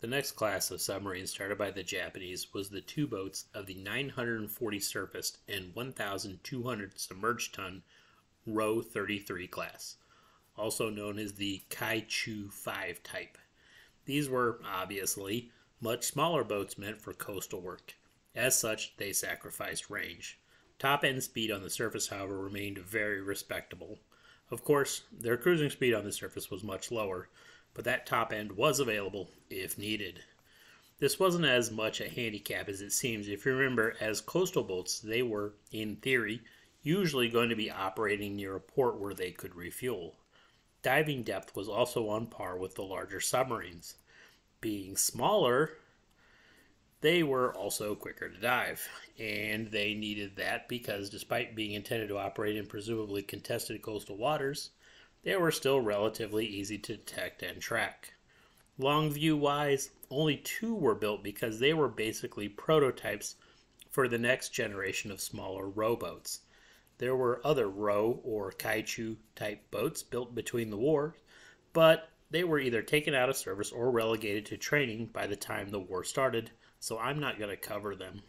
The next class of submarines started by the Japanese was the two boats of the 940 surfaced and 1,200 submerged ton Row 33 class, also known as the KaiChu 5 type. These were, obviously, much smaller boats meant for coastal work. As such, they sacrificed range. Top end speed on the surface, however, remained very respectable. Of course, their cruising speed on the surface was much lower, but that top end was available if needed. This wasn't as much a handicap as it seems. If you remember, as coastal boats, they were, in theory, usually going to be operating near a port where they could refuel. Diving depth was also on par with the larger submarines. Being smaller, they were also quicker to dive, and they needed that because despite being intended to operate in presumably contested coastal waters, they were still relatively easy to detect and track. Long view wise, only two were built because they were basically prototypes for the next generation of smaller rowboats. There were other row or KaiChu type boats built between the wars, but they were either taken out of service or relegated to training by the time the war started, so I'm not going to cover them.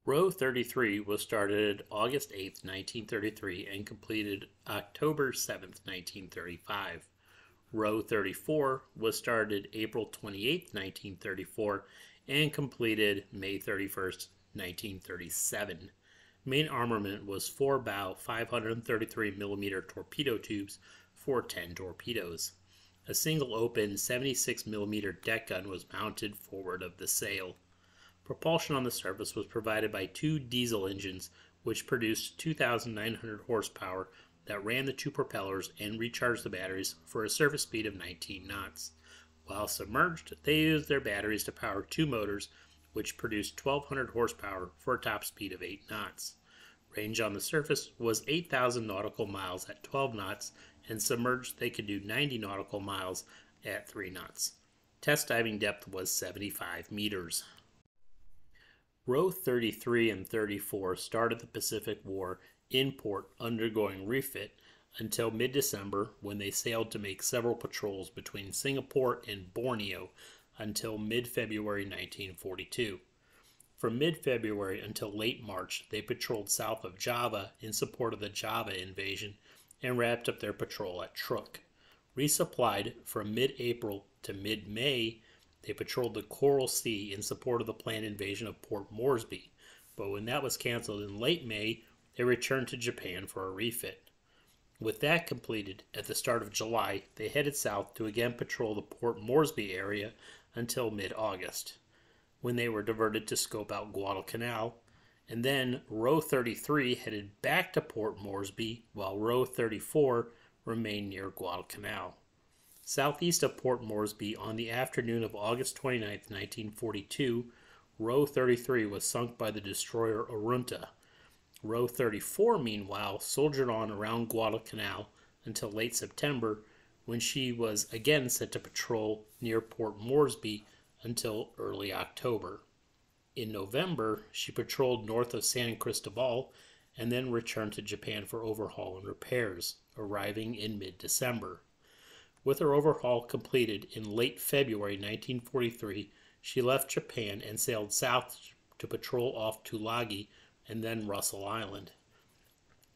Row 33 was started August 8, 1933 and completed October 7, 1935. Row 34 was started April 28, 1934 and completed May 31, 1937. Main armament was 4 bow 533mm torpedo tubes for 10 torpedoes. A single open 76mm deck gun was mounted forward of the sail. Propulsion on the surface was provided by two diesel engines which produced 2,900 horsepower that ran the two propellers and recharged the batteries for a surface speed of 19 knots. While submerged, they used their batteries to power two motors which produced 1,200 horsepower for a top speed of 8 knots. Range on the surface was 8,000 nautical miles at 12 knots, and submerged they could do 90 nautical miles at 3 knots. Test diving depth was 75 meters. Row 33 and 34 started the Pacific War in port undergoing refit until mid-December when they sailed to make several patrols between Singapore and Borneo until mid-February 1942. From mid-February until late March, they patrolled south of Java in support of the Java invasion and wrapped up their patrol at Truk. Resupplied from mid-April to mid-May, they patrolled the Coral Sea in support of the planned invasion of Port Moresby, but when that was canceled in late May, they returned to Japan for a refit. With that completed, at the start of July, they headed south to again patrol the Port Moresby area until mid-August, when they were diverted to scope out Guadalcanal, and then Row 33 headed back to Port Moresby while Row 34 remained near Guadalcanal. Southeast of Port Moresby on the afternoon of August 29, 1942, Row 33 was sunk by the destroyer Arunta. Row 34, meanwhile, soldiered on around Guadalcanal until late September, when she was again sent to patrol near Port Moresby until early October. In November, she patrolled north of San Cristobal and then returned to Japan for overhaul and repairs, arriving in mid-December. With her overhaul completed in late February 1943, she left Japan and sailed south to patrol off Tulagi and then Russell Island.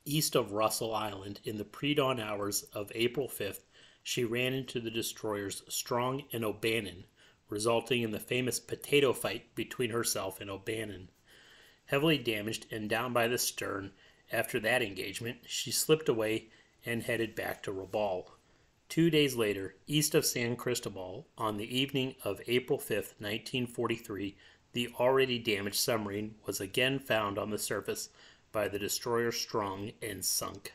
East of Russell Island, in the pre-dawn hours of April 5th, she ran into the destroyers Strong and O'Bannon, resulting in the famous potato fight between herself and O'Bannon. Heavily damaged and down by the stern, after that engagement, she slipped away and headed back to Rabaul. 2 days later, east of San Cristobal, on the evening of April 5, 1943, the already damaged submarine was again found on the surface by the destroyer Strong and sunk.